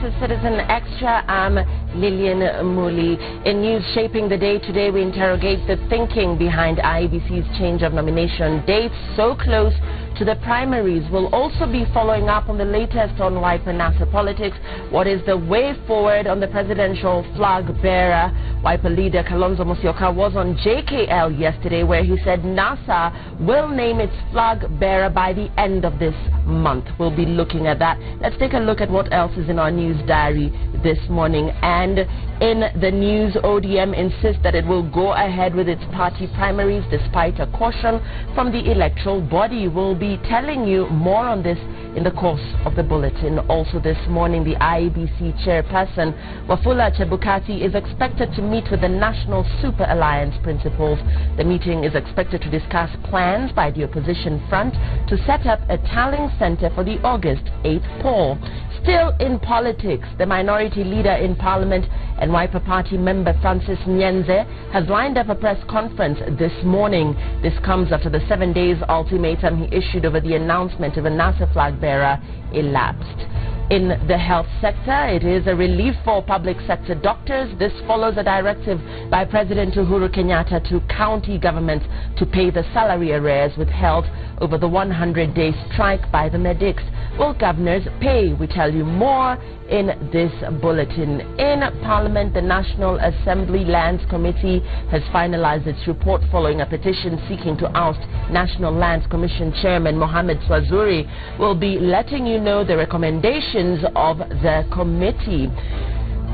This is Citizen Extra. I'm Lillian Muli. In news shaping the day today, we interrogate the thinking behind IEBC's change of nomination dates so close to the primaries. We'll also be following up on the latest on Wiper NASA politics. What is the way forward on the presidential flag bearer? Wiper leader Kalonzo Musyoka was on JKL yesterday, where he said NASA will name its flag bearer by the end of this month. We'll be looking at that. Let's take a look at what else is in our news diary this morning. And in the news, ODM insists that it will go ahead with its party primaries despite a caution from the electoral body. We'll be telling you more on this in the course of the bulletin. Also this morning, the IEBC chairperson Wafula Chebukati is expected to meet with the National Super Alliance principals. The meeting is expected to discuss plans by the opposition front to set up a tallying center for the August 8th poll. Still in politics, the minority leader in Parliament and Wiper Party member Francis Nyenze has lined up a press conference this morning. This comes after the 7 days ultimatum he issued over the announcement of a NASA flag bearer elapsed. In the health sector, it is a relief for public sector doctors. This follows a directive by President Uhuru Kenyatta to county governments to pay the salary arrears withheld over the 100-day strike by the medics. Will governors pay? We tell you more in this bulletin. In Parliament, the National Assembly Lands Committee has finalized its report following a petition seeking to oust National Lands Commission Chairman Mohammed Swazuri. We'll be letting you know the recommendations of the committee.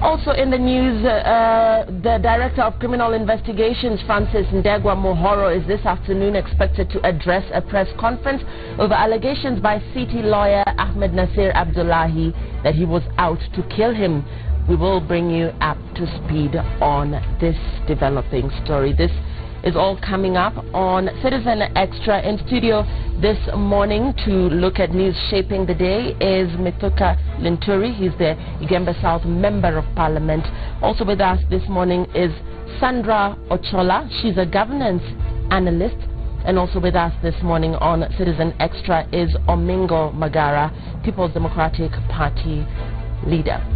Also in the news, the Director of Criminal Investigations, Francis Ndegwa Mohoro, is this afternoon expected to address a press conference over allegations by city lawyer Ahmed Nasir Abdullahi that he was out to kill him. We will bring you up to speed on this developing story. This is all coming up on Citizen Extra. In studio this morning to look at news shaping the day is Mithuka Linturi. He's the Igembe South Member of Parliament. Also with us this morning is Sandra Ochola. She's a governance analyst. And also with us this morning on Citizen Extra is Omingo Magara, People's Democratic Party leader.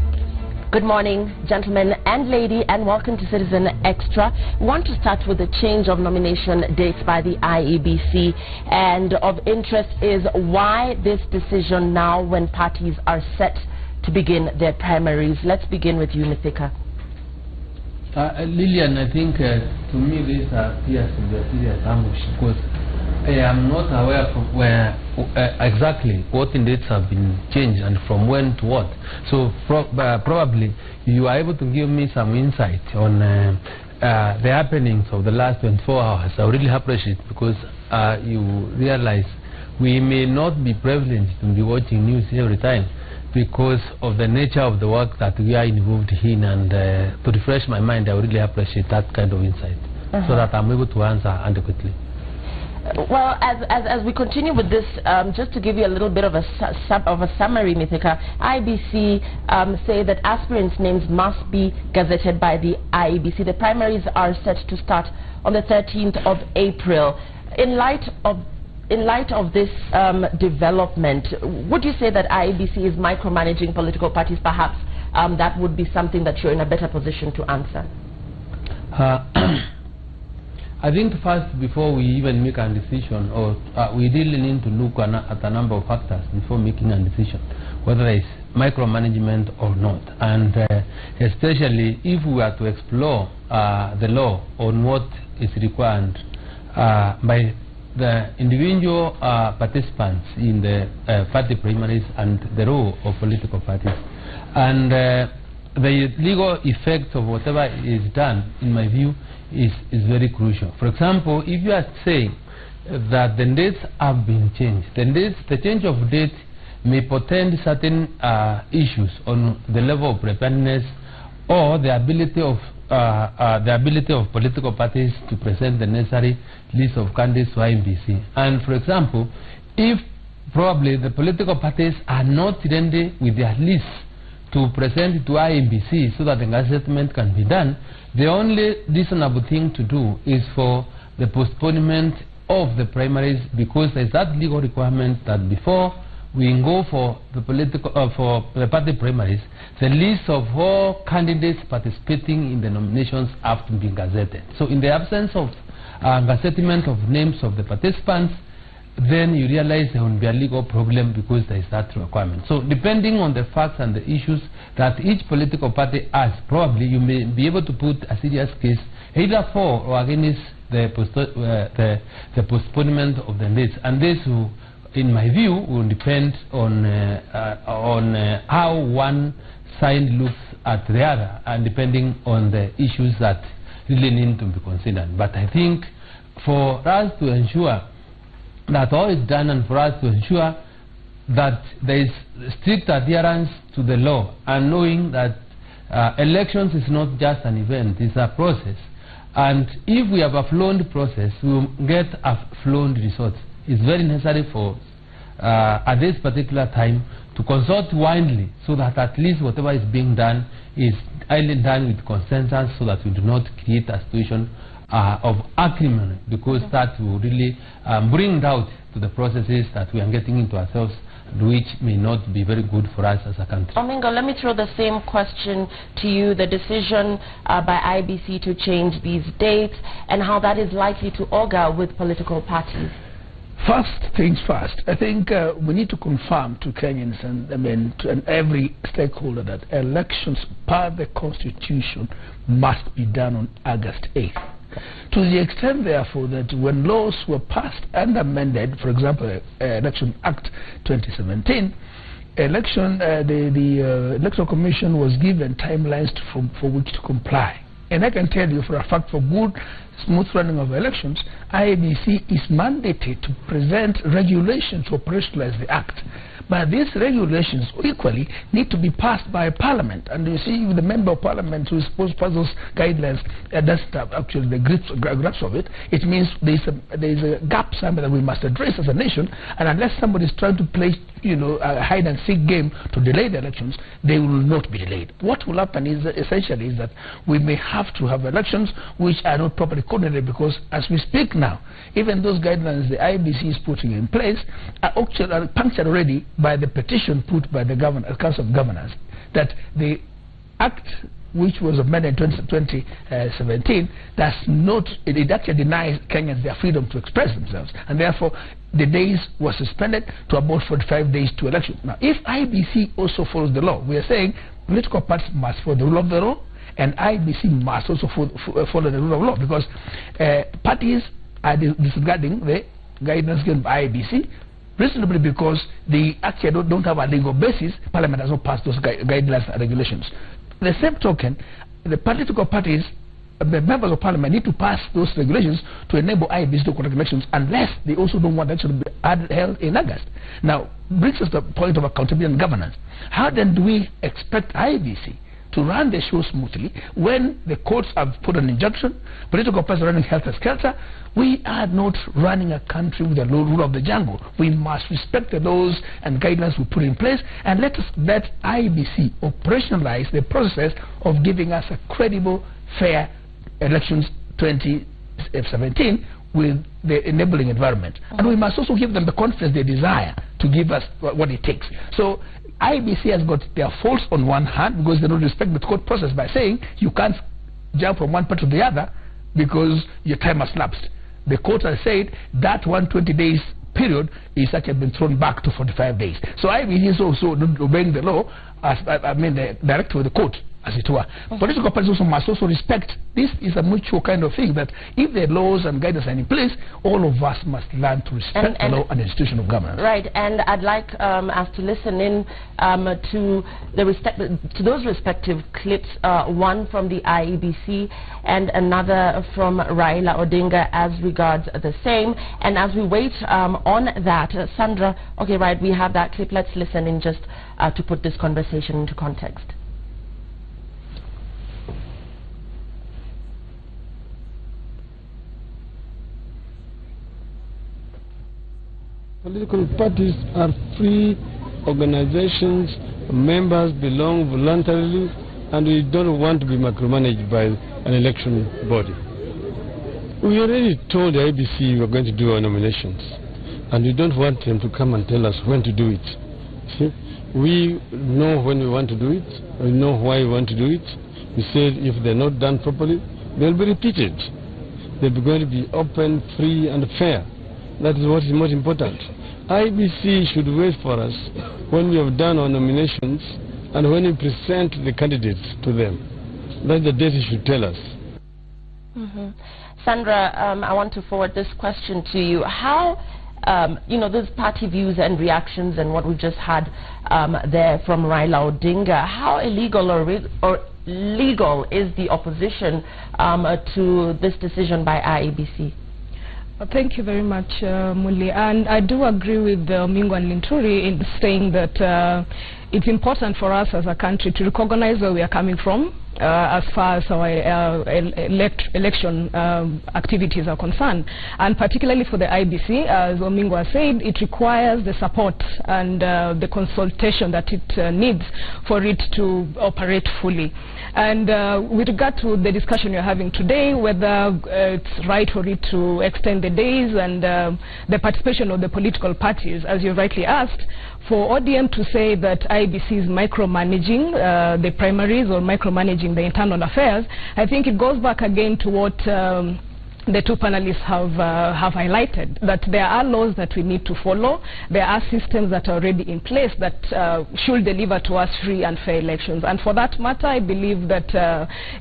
Good morning, gentlemen and lady, and welcome to Citizen Extra. We want to start with the change of nomination dates by the IEBC, and of interest is why this decision now when parties are set to begin their primaries. Let's begin with you, Mithika. Lillian, I think to me this appears to be a serious ambush because I am not aware of where exactly what dates have been changed and from when to what. So probably you are able to give me some insight on the happenings of the last 24 hours. I really appreciate it because you realize we may not be privileged to be watching news every time because of the nature of the work that we are involved in, and to refresh my mind, I really appreciate that kind of insight so that I'm able to answer adequately. Well, as we continue with this, just to give you a little bit of a summary, Mithika, IEBC say that aspirants' names must be gazetted by the IEBC. The primaries are set to start on the 13th of April. In light of this development, would you say that IEBC is micromanaging political parties? Perhaps that would be something that you're in a better position to answer. I think first, before we even make a decision, or we really need to look at a number of factors before making a decision, whether it's micromanagement or not. And especially if we are to explore the law on what is required by the individual participants in the party primaries and the role of political parties. And the legal effects of whatever is done, in my view, is very crucial. For example, if you are saying that the dates have been changed, the change of date may portend certain issues on the level of preparedness or the ability of political parties to present the necessary list of candidates to IEBC. And for example, if probably the political parties are not ready with their list to present it to IEBC so that the gazettement can be done, the only reasonable thing to do is for the postponement of the primaries, because there is that legal requirement that before we go for the for the party primaries, the list of all candidates participating in the nominations have to be gazetted. So in the absence of gazettement of names of the participants, then you realize there will be a legal problem because there is that requirement. So depending on the facts and the issues that each political party has, probably you may be able to put a serious case either for or against the postponement of the dates. And this will, in my view, will depend on how one side looks at the other, and depending on the issues that really need to be considered. But I think for us to ensure that all is done, and for us to ensure that there is strict adherence to the law, and knowing that elections is not just an event, it's a process. And if we have a flawed process, we will get a flawed result. It's very necessary for at this particular time to consult widely, so that at least whatever is being done is highly done with consensus, so that we do not create a situation of acrimony, because that will really bring doubt to the processes that we are getting into ourselves, which may not be very good for us as a country. Omingo, let me throw the same question to you. The decision by IBC to change these dates, and how that is likely to augur with political parties. First things first, I think we need to confirm to Kenyans and every stakeholder that elections per the Constitution must be done on August 8th. To the extent, therefore, that when laws were passed and amended, for example, Election Act 2017, the Electoral Commission was given timelines for which to comply. And I can tell you for a fact, for good, smooth running of elections, IEBC is mandated to present regulations to operationalize the Act. But these regulations equally need to be passed by Parliament. And you see, the Member of Parliament who is supposed to pass those guidelines, that's actually the grasp of it. It means there's a gap somewhere that we must address as a nation. And unless somebody is trying to play, a hide and seek game to delay the elections, they will not be delayed. What will happen is essentially is that we may have to have elections which are not properly coordinated, because as we speak now, even those guidelines the IBC is putting in place are punctured already by the petition put by the Council of Governors, that the Act which was amended in 2017 does not, it actually denies Kenyans their freedom to express themselves, and therefore the days were suspended to about 45 days to election. Now, if IBC also follows the law, we are saying political parties must follow the rule of the law, and IBC must also follow the rule of law, because parties are disregarding the guidance given by IBC, reasonably because they actually don't have a legal basis. Parliament has not passed those guidelines and regulations. The same token, the political parties, the members of Parliament need to pass those regulations to enable IBC to conduct elections, unless they also don't want elections to be held in August. Now, brings us to the point of accountability and governance. How then do we expect IBC to run the show smoothly when the courts have put an injunction, political parties are running helter-skelter? We are not running a country with the rule of the jungle. We must respect the laws and guidelines we put in place, and let IBC operationalize the process of giving us a credible, fair elections 2017 with the enabling environment. And we must also give them the confidence they desire to give us what it takes. So IBC has got their faults on one hand, because they don't respect the court process by saying you can't jump from one part to the other because your time has lapsed. The court has said that 120 days period is actually been thrown back to 45 days. So IBC is also not obeying the law, as the directive of the court, as it were. Political parties also must also respect. This is a mutual kind of thing, that if the laws and guidelines are in place, all of us must learn to respect the law and the institution of governance. Right, and I'd like us to listen in to those respective clips, one from the IEBC and another from Raila Odinga as regards the same. And as we wait on that, Sandra, okay, right, we have that clip. Let's listen in just to put this conversation into context. Political parties are free organizations, members belong voluntarily, and we don't want to be micromanaged by an election body. We already told the IBC we are going to do our nominations, and we don't want them to come and tell us when to do it. See, we know when we want to do it, we know why we want to do it. We said if they're not done properly, they'll be repeated. They're going to be open, free, and fair. That is what is most important. IBC should wait for us when we have done our nominations and when we present the candidates to them. That's the date he should tell us. Sandra, I want to forward this question to you. How, those party views and reactions and what we just had there from Raila Odinga, how illegal or legal is the opposition to this decision by IEBC? Thank you very much, Muli. And I do agree with Mingo and Linturi in saying that it's important for us as a country to recognize where we are coming from as far as our election activities are concerned. And particularly for the IBC, as Omingo has said, it requires the support and the consultation that it needs for it to operate fully. And with regard to the discussion you're having today, whether it's right for it to extend the days and the participation of the political parties, as you rightly asked, for ODM to say that IBC is micromanaging the primaries or micromanaging the internal affairs, I think it goes back again to what the two panelists have highlighted, that there are laws that we need to follow. There are systems that are already in place that should deliver to us free and fair elections. And for that matter, I believe that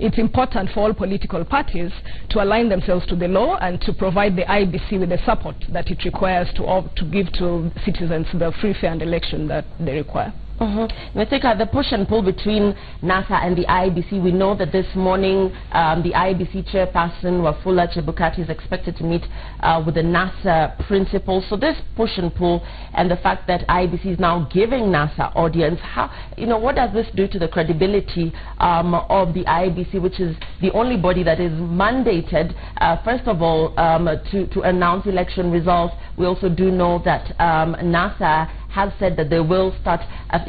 it's important for all political parties to align themselves to the law and to provide the IBC with the support that it requires to give to citizens the free, fair and election that they require. The push and pull between NASA and the IEBC, we know that this morning the IEBC chairperson, Wafula Chebukati, is expected to meet with the NASA principal. So this push and pull and the fact that IEBC is now giving NASA audience, what does this do to the credibility of the IEBC, which is the only body that is mandated, first of all, to announce election results? We also do know that NASA have said that they will start, that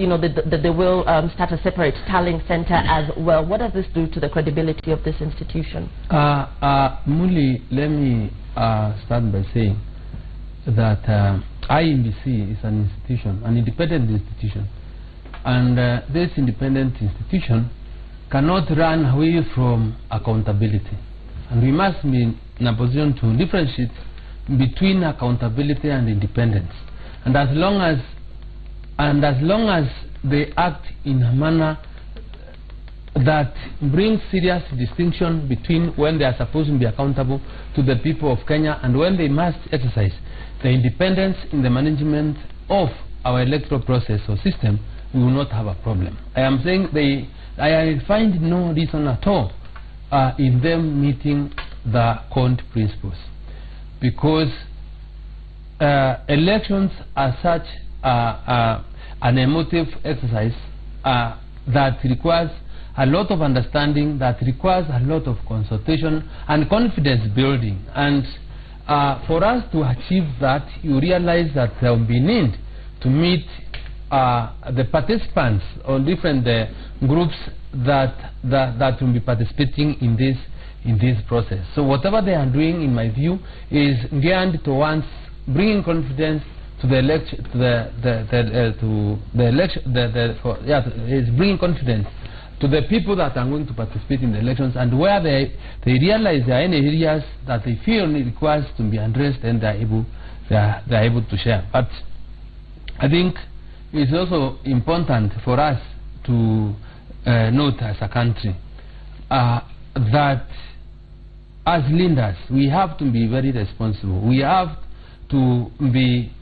they will start a separate tallying center as well. What does this do to the credibility of this institution? Muli, let me start by saying that IEBC is an institution, an independent institution, and this independent institution cannot run away from accountability, and we must be in a position to differentiate between accountability and independence. And as long as they act in a manner that brings serious distinction between when they are supposed to be accountable to the people of Kenya and when they must exercise the independence in the management of our electoral process or system, we will not have a problem. I am saying I find no reason at all in them meeting the CONT principles, because elections are such an emotive exercise that requires a lot of understanding, that requires a lot of consultation and confidence building. And for us to achieve that, you realize that there will be need to meet the participants or different groups that will be participating in this process. So whatever they are doing, in my view, is geared towards bringing confidence to the election, is bringing confidence to the people that are going to participate in the elections, and where they realize there are any areas that they feel requires to be addressed, and they are able to share. But I think it's also important for us to note as a country that as leaders we have to be very responsible. We have to be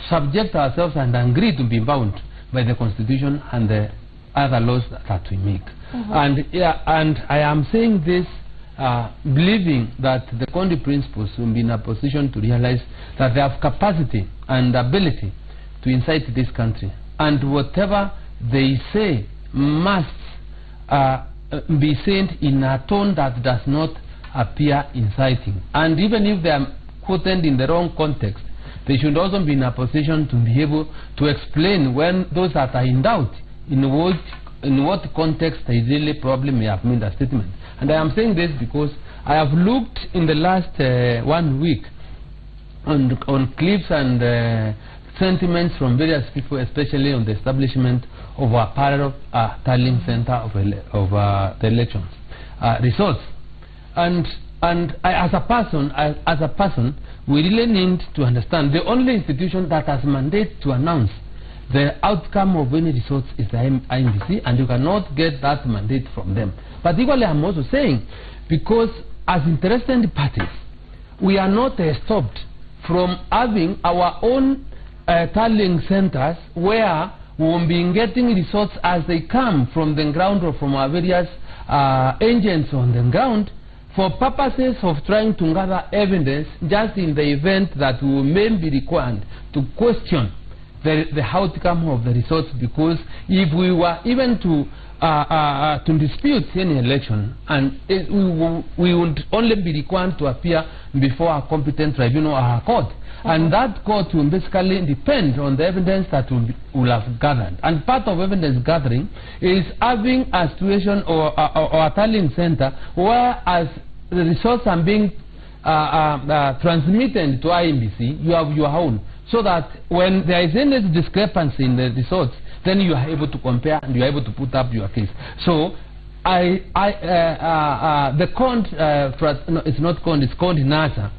subject ourselves and agree to be bound by the Constitution and the other laws that we make. And I am saying this believing that the CONT principles will be in a position to realize that they have capacity and ability to incite this country, and whatever they say must be said in a tone that does not appear inciting. And even if they are quoted in the wrong context, they should also be in a position to be able to explain when those that are in doubt in what context they really probably may have made a statement. And I am saying this because I have looked in the last 1 week on clips and sentiments from various people, especially on the establishment of our parallel tallying center of the elections results. And as a person, we really need to understand the only institution that has mandate to announce the outcome of any results is the INBC, and you cannot get that mandate from them. But equally, I'm also saying, because as interested parties, we are not stopped from having our own tallying centers where we will be getting results as they come from the ground or from our various agents on the ground, for purposes of trying to gather evidence, just in the event that we may be required to question the outcome of the results. Because if we were even to dispute any election, and we would only be required to appear before a competent tribunal or a court, and that court will basically depend on the evidence that will have gathered. And part of evidence gathering is having a situation or a tallying center where, as the results are being transmitted to INBC, you have your own, so that when there is any discrepancy in the results, then you are able to compare and you are able to put up your case. So the COND, no, it's not COND, it's called NASA.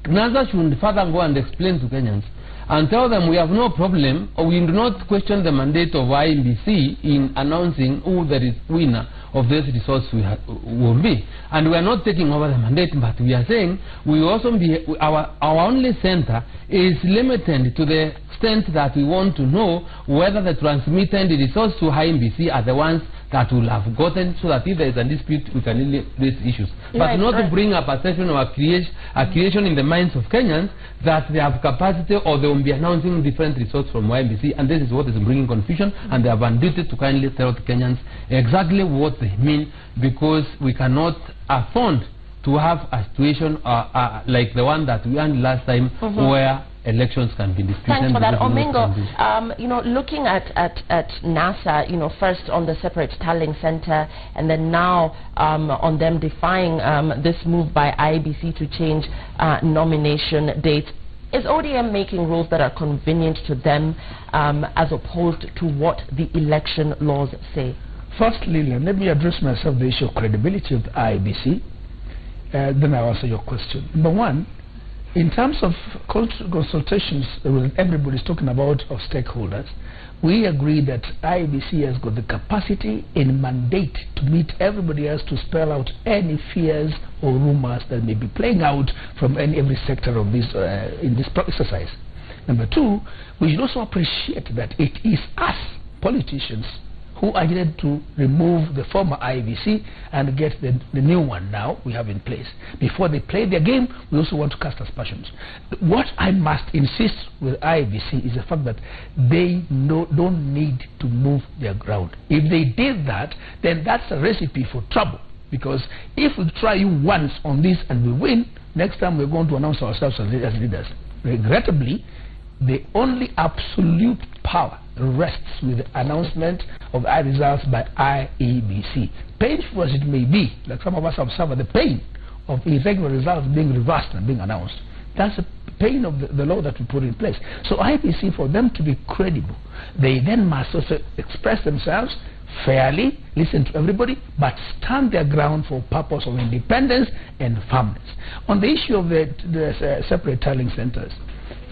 NASA should further go and explain to Kenyans and tell them we have no problem, or we do not question the mandate of INBC in announcing who the winner of these results will be. And we are not taking over the mandate, but we are saying we also be, our only center is limited to the extent that we want to know whether the transmitted results to INBC are the ones that will have gotten, so that if there is a dispute, we can raise issues. But not to bring a perception or a creation in the minds of Kenyans that they have capacity or they will be announcing different results from INBC, and this is what is bringing confusion, and they have a duty to kindly tell the Kenyans exactly what they mean, because we cannot afford to have a situation like the one that we had last time, where elections can be disputed. Thanks for that, Omengo. You know, looking at NASA, you know, first on the separate tallying center, and then now on them defying this move by IEBC to change nomination dates. Is ODM making rules that are convenient to them as opposed to what the election laws say? First, Lillian, let me address myself the issue of credibility of the IEBC. Then I'll answer your question. Number one, in terms of consultations everybody's talking about of stakeholders, we agree that IEBC has got the capacity and mandate to meet everybody else to spell out any fears or rumors that may be playing out from every sector of this in this exercise. Number two, we should also appreciate that it is us, politicians, who are needed to remove the former IEBC and get the new one now we have in place. Before they play their game, we also want to cast aspersions. What I must insist with IEBC is the fact that they don't need to move their ground. If they did that, then that's a recipe for trouble. Because if we try you once on this and we win, next time we're going to announce ourselves as leaders. Regrettably, the only absolute power rests with the announcement of our results by IEBC. Painful as it may be, like some of us have suffered the pain of irregular results being reversed and being announced. That's the pain of the law that we put in place. So IEBC, for them to be credible, they then must also express themselves fairly, listen to everybody, but stand their ground for purpose of independence and firmness. On the issue of the separate tallying centers,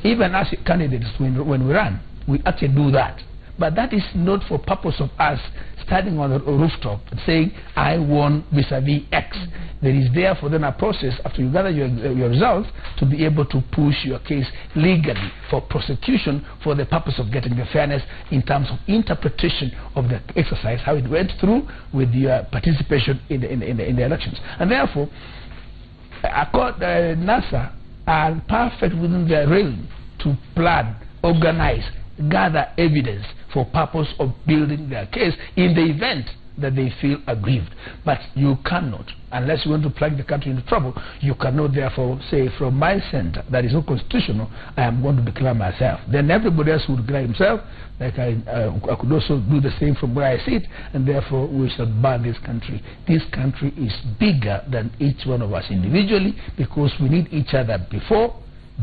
even as candidates, when we run, we actually do that. But that is not for purpose of us standing on the rooftop and saying, I won vis-a-vis X. There is therefore then a process after you gather your results to be able to push your case legally for prosecution for the purpose of getting the fairness in terms of interpretation of the exercise, how it went through with your participation in the elections. And therefore, NASA are perfect within their realm to plan, organize, gather evidence for purpose of building their case in the event that they feel aggrieved. But you cannot, unless you want to plunge the country into trouble, you cannot therefore say from my center that is not constitutional, I am going to declare myself. Then everybody else would declare himself, like I could also do the same from where I sit, and therefore we shall burn this country. This country is bigger than each one of us individually, because we need each other before,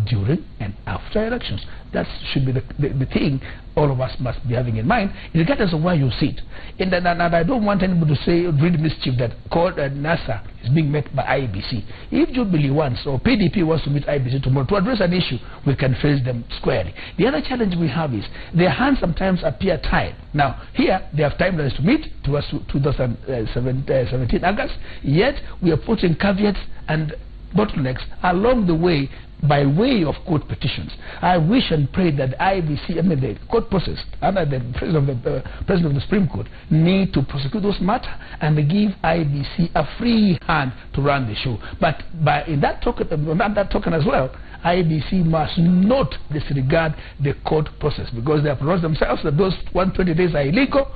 during and after elections. That should be the thing all of us must be having in mind, regardless of where you sit. And I don't want anybody to say, read mischief, that NASA is being met by IEBC. If Jubilee wants, or PDP wants to meet IEBC tomorrow to address an issue, we can face them squarely. The other challenge we have is their hands sometimes appear tied. Now, here they have timelines to meet towards 2017 August, yet we are putting caveats and bottlenecks along the way by way of court petitions. I wish and pray that IBC, the court process under the president of the Supreme Court, need to prosecute those matters and give IBC a free hand to run the show. But in that token as well, IBC must not disregard the court process, because they have pronounced themselves that those 120 days are illegal,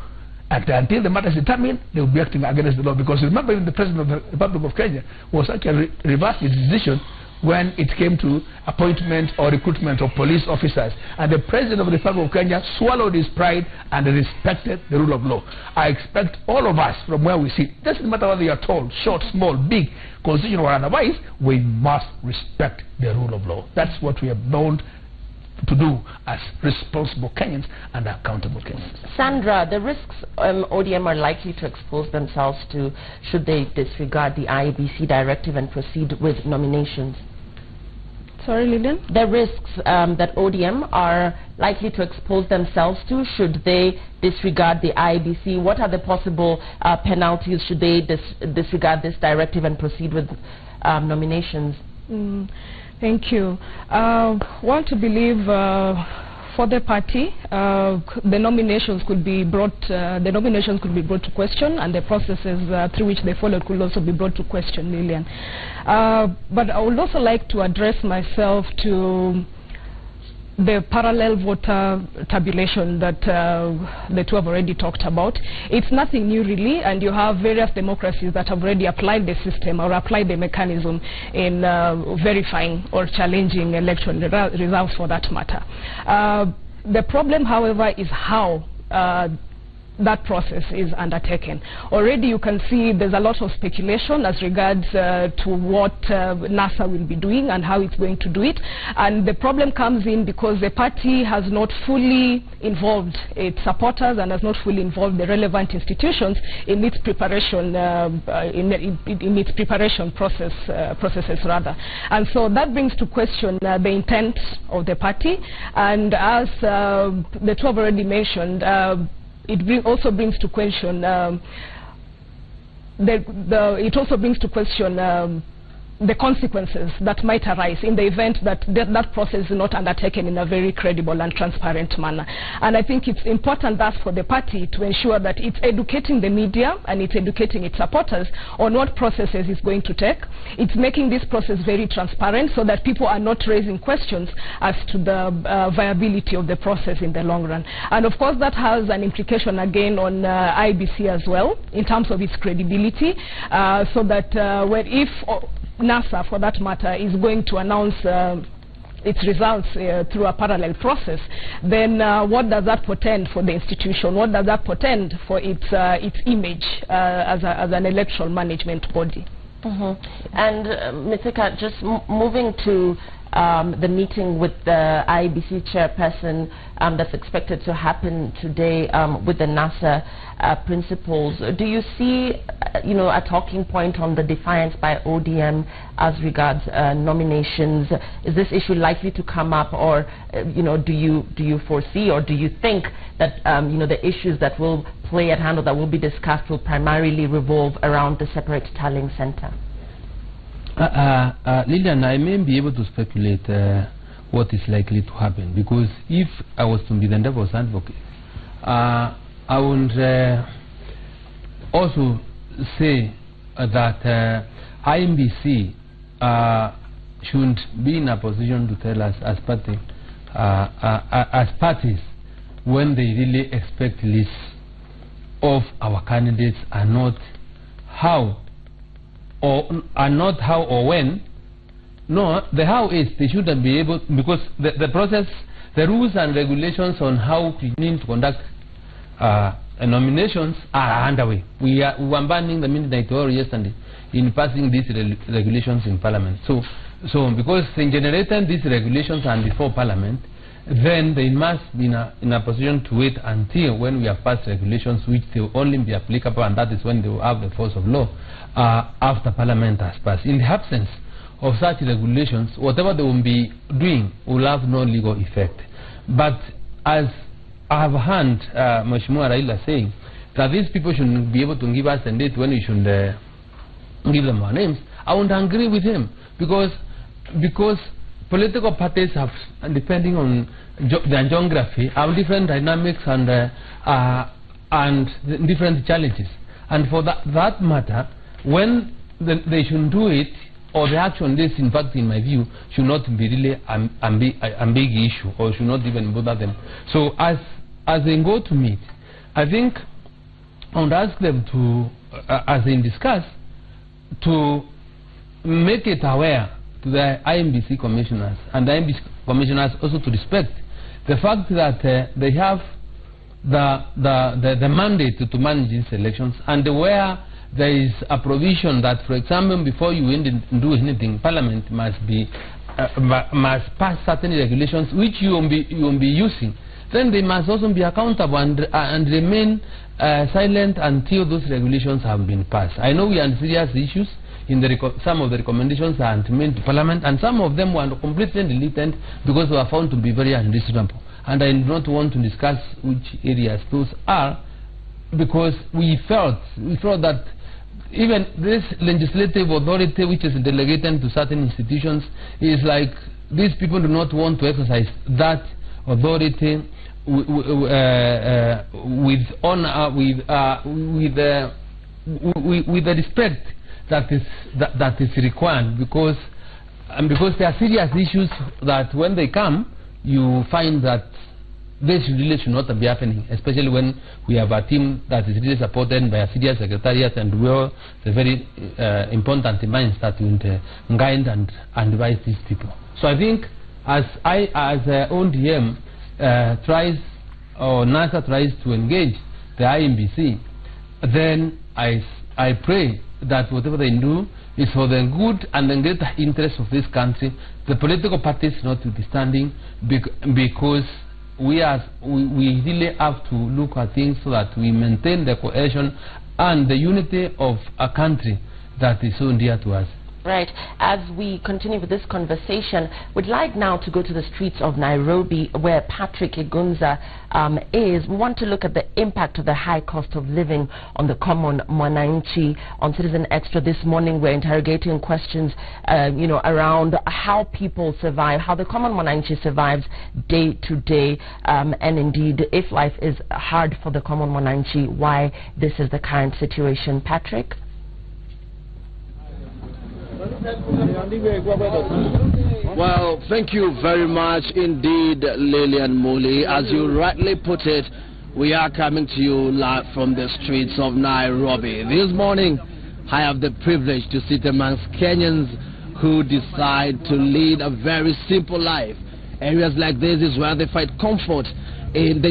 and until the matter is determined, they will be acting against the law. Because remember, even the President of the Republic of Kenya was actually reversed his decision when it came to appointment or recruitment of police officers. And the President of the Republic of Kenya swallowed his pride and respected the rule of law. I expect all of us, from where we sit, it doesn't matter whether you are tall, short, small, big, constitutional or otherwise, we must respect the rule of law. That's what we are bound to do as responsible Kenyans and accountable Kenyans. Sandra, the risks ODM are likely to expose themselves to should they disregard the IEBC directive and proceed with nominations. Sorry, Lillian? The risks that ODM are likely to expose themselves to should they disregard the IEBC. What are the possible penalties should they disregard this directive and proceed with nominations? Thank you. Want to believe for the party, the nominations could be brought to question, and the processes through which they follow could also be brought to question, Lillian. But I would also like to address myself to the parallel voter tabulation that the two have already talked about. It's nothing new really, and you have various democracies that have already applied the system or applied the mechanism in verifying or challenging election results for that matter. The problem, however, is how that process is undertaken. Already you can see there's a lot of speculation as regards to what NASA will be doing and how it's going to do it, and the problem comes in because the party has not fully involved its supporters and has not fully involved the relevant institutions in its preparation in its preparation processes rather, and so that brings to question the intent of the party. And as the two have already mentioned, it also brings to question the consequences that might arise in the event that that process is not undertaken in a very credible and transparent manner. And I think it's important thus for the party to ensure that it's educating the media and it's educating its supporters on what processes it's going to take. It's making this process very transparent so that people are not raising questions as to the viability of the process in the long run. And of course that has an implication again on IBC as well in terms of its credibility, so that if NASA, for that matter, is going to announce its results through a parallel process, then what does that portend for the institution? What does that portend for its image as an electoral management body? And Mithika, just moving to the meeting with the IEBC chairperson that's expected to happen today with the NASA principals. Do you see, a talking point on the defiance by ODM as regards nominations? Is this issue likely to come up, or do you foresee, or do you think that the issues that will play at hand or that will be discussed will primarily revolve around the separate tallying center? Lillian, I may be able to speculate what is likely to happen, because if I was to be the devil's advocate, I would also say that IMBC shouldn't be in a position to tell us as parties when they really expect lists of our candidates are not how or when. No, the how is they shouldn't be able, because the process, the rules and regulations on how we need to conduct nominations are underway. We were banning the midnight oil yesterday in passing these regulations in Parliament. So because in generating these regulations and before Parliament, then they must be in a position to wait until when we have passed regulations which they will only be applicable, and that is when they will have the force of law after Parliament has passed. In the absence of such regulations, whatever they will be doing will have no legal effect. But as I have heard Mheshimiwa Raila saying that these people should be able to give us a date when we should give them our names, I won't agree with him, because political parties have, depending on their geography, have different dynamics and different challenges. And for that matter, when they should do it, or the action this, in fact, in my view, should not be really a big issue, or should not even bother them. So as they go to meet, I think I would ask them to, as they discuss, to make it aware to the IMBC commissioners, and the IMBC commissioners also to respect the fact that they have the mandate to manage these elections, and where there is a provision that, for example, before you do anything, Parliament must pass certain regulations which you won't be using. Then they must also be accountable and remain silent until those regulations have been passed. I know we are in serious issues. Some of the recommendations are made to Parliament, and some of them were completely deleted because they were found to be very unreasonable. And I do not want to discuss which areas those are, because we felt that even this legislative authority which is delegated to certain institutions is like these people do not want to exercise that authority with honor, with the respect that is required, because there are serious issues that when they come, you find that this really should not be happening, especially when we have a team that is really supported by a serious secretariat, and we are the very important minds that will guide and advise these people. So I think as ODM tries, or NASA tries to engage the IMBC, then I pray that whatever they do is for the good and the greater interest of this country, the political parties notwithstanding, because we really have to look at things so that we maintain the cohesion and the unity of a country that is so dear to us. Right. As we continue with this conversation, we'd like now to go to the streets of Nairobi, where Patrick Igunza is. We want to look at the impact of the high cost of living on the common mwananchi. On Citizen Extra this morning, we're interrogating questions, around how people survive, how the common mwananchi survives day to day, and indeed, if life is hard for the common mwananchi, why this is the current situation. Patrick? Well, thank you very much indeed, Lillian Muli. As you rightly put it, we are coming to you live from the streets of Nairobi. This morning, I have the privilege to sit amongst Kenyans who decide to lead a very simple life. Areas like this is where they find comfort in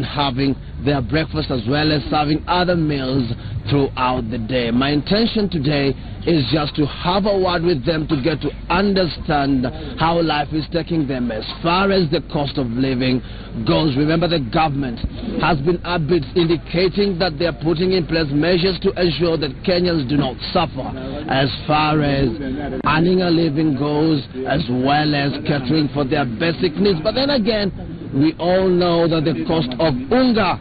having their breakfast as well as serving other meals throughout the day. My intention today is just to have a word with them to get to understand how life is taking them as far as the cost of living goes. Remember, the government has been upbeat, indicating that they are putting in place measures to ensure that Kenyans do not suffer as far as earning a living goes, as well as catering for their basic needs. But then again, we all know that the cost of unga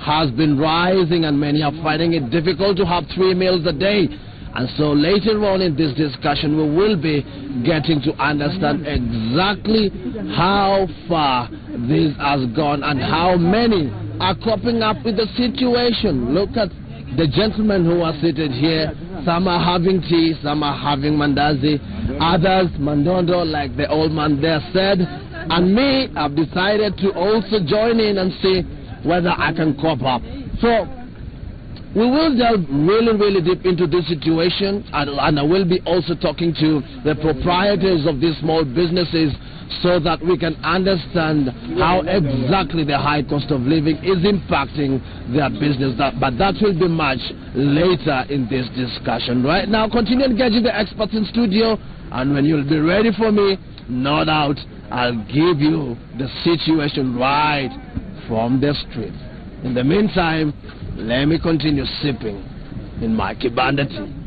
has been rising, and many are finding it difficult to have 3 meals a day. And so later on in this discussion, we will be getting to understand exactly how far this has gone and how many are coping up with the situation. Look at the gentlemen who are seated here. Some are having tea, some are having mandazi, others mandondo, like the old man there said. And me, I've decided to also join in and see whether I can cope up. So we will delve really deep into this situation, and I will be also talking to the proprietors of these small businesses so that we can understand how exactly the high cost of living is impacting their business. But that will be much later in this discussion. Right now, continue engaging the experts in studio, and when you'll be ready for me, no doubt, I'll give you the situation right from the street. In the meantime, let me continue sipping in my kibanda tea.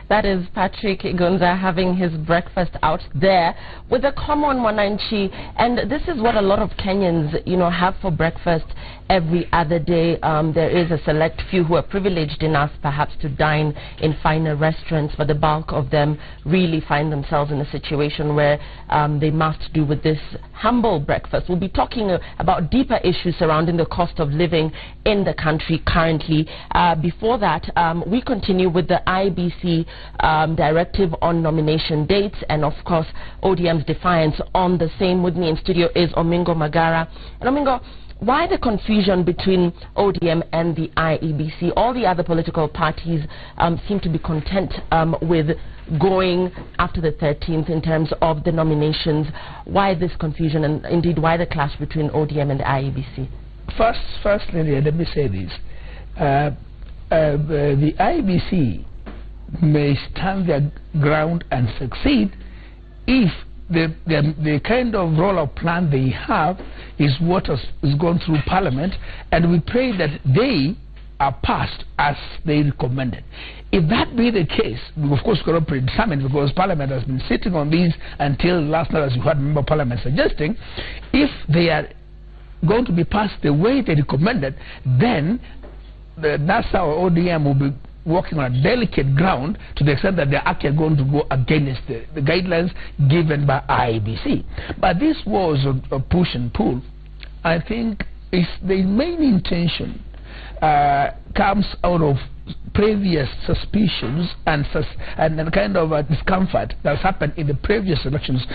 That is Patrick Gunza having his breakfast out there with a common wananchi, and this is what a lot of Kenyans, have for breakfast every other day. There is a select few who are privileged enough perhaps to dine in finer restaurants, but the bulk of them really find themselves in a situation where they must do with this humble breakfast. We'll be talking about deeper issues surrounding the cost of living in the country currently. Before that, we continue with the IBC directive on nomination dates, and of course ODM's defiance on the same. With me in studio is Omingo Magara. And Omingo, why the confusion between ODM and the IEBC? All the other political parties seem to be content with going after the 13th in terms of the nominations. Why this confusion, and indeed why the clash between ODM and the IEBC? Firstly, let me say this. The IEBC may stand their ground and succeed if the kind of rollout plan they have is what is gone through Parliament, and we pray that they are passed as they recommended. If that be the case, we of course cannot predetermine, because Parliament has been sitting on these until last night, as you heard Member of Parliament suggesting. If they are going to be passed the way they recommended, then that's how ODM will be walking on a delicate ground, to the extent that they're actually going to go against the guidelines given by IEBC. But this was a push and pull. I think the main intention comes out of previous suspicions and kind of discomfort that's happened in the previous elections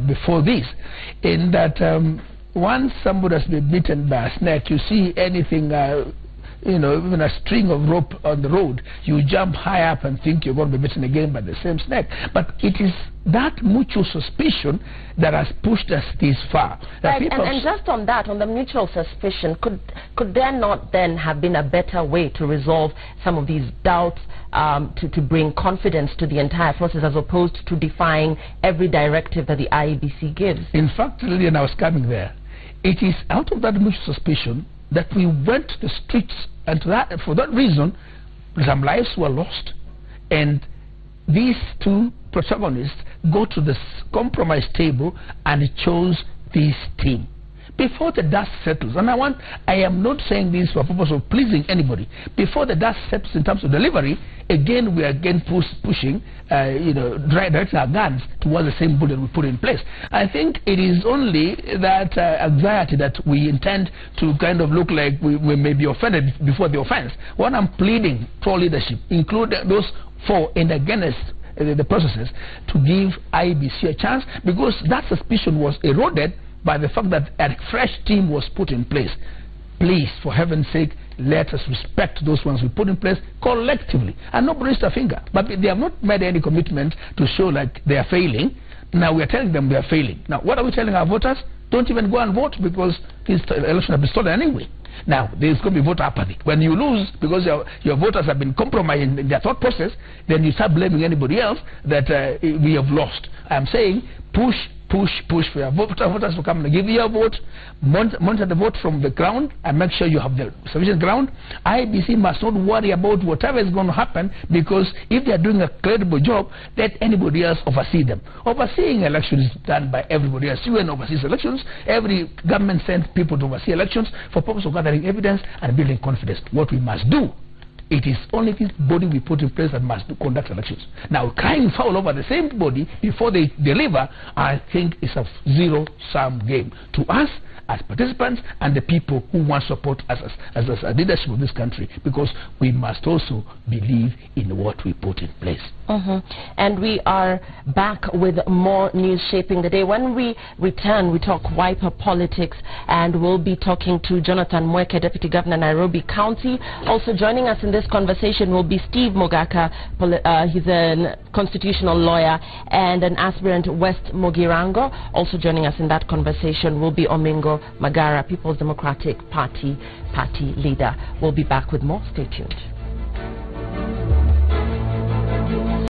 before this, in that once somebody has been bitten by a snake, you see anything even a string of rope on the road, you jump high up and think you're going to be bitten again by the same snake. But it is that mutual suspicion that has pushed us this far. Right, and just on that, on the mutual suspicion, could there not then have been a better way to resolve some of these doubts, to bring confidence to the entire process, as opposed to defying every directive that the IEBC gives? In fact, Lillian, I was coming there. It is out of that mutual suspicion that we went to the streets, and for that reason some lives were lost, and these two protagonists go to the compromise table and chose this team. Before the dust settles, and I am not saying this for the purpose of pleasing anybody, before the dust settles in terms of delivery, again we are pushing, directing our guns towards the same bullet we put in place. I think it is only that anxiety that we intend to kind of look like we may be offended before the offense. What I'm pleading for leadership, include those for and against the processes, to give IEBC a chance, because that suspicion was eroded by the fact that a fresh team was put in place. Please, for heaven's sake, let us respect those ones we put in place collectively, and not raise a finger. But they have not made any commitment to show like they are failing. Now we are telling them they are failing. Now what are we telling our voters? Don't even go and vote, because this election has been stolen anyway. Now there's going to be voter apathy. When you lose because your voters have been compromised in their thought process, then you start blaming anybody else that we have lost. I'm saying push for your voters to come and give you a vote, monitor the vote from the ground, and make sure you have the sufficient ground. IEBC must not worry about whatever is going to happen, because if they are doing a credible job, let anybody else oversee them. Overseeing elections is done by everybody else. UN oversees elections. Every government sends people to oversee elections for purpose of gathering evidence and building confidence. What we must do, it is only this body we put in place that must conduct elections. Now, crying foul over the same body before they deliver, I think is a zero-sum game to us as participants and the people who want to support us as a leadership of this country, because we must also believe in what we put in place. And we are back with more news shaping the day. When we return, we talk wiper politics, and we'll be talking to Jonathan Mweke, Deputy Governor, Nairobi County. Also joining us in this this conversation will be Steve Mogaka. He's a constitutional lawyer and an aspirant West Mogirango. Also joining us in that conversation will be Omingo Magara, People's Democratic Party leader. We'll be back with more. Stay tuned.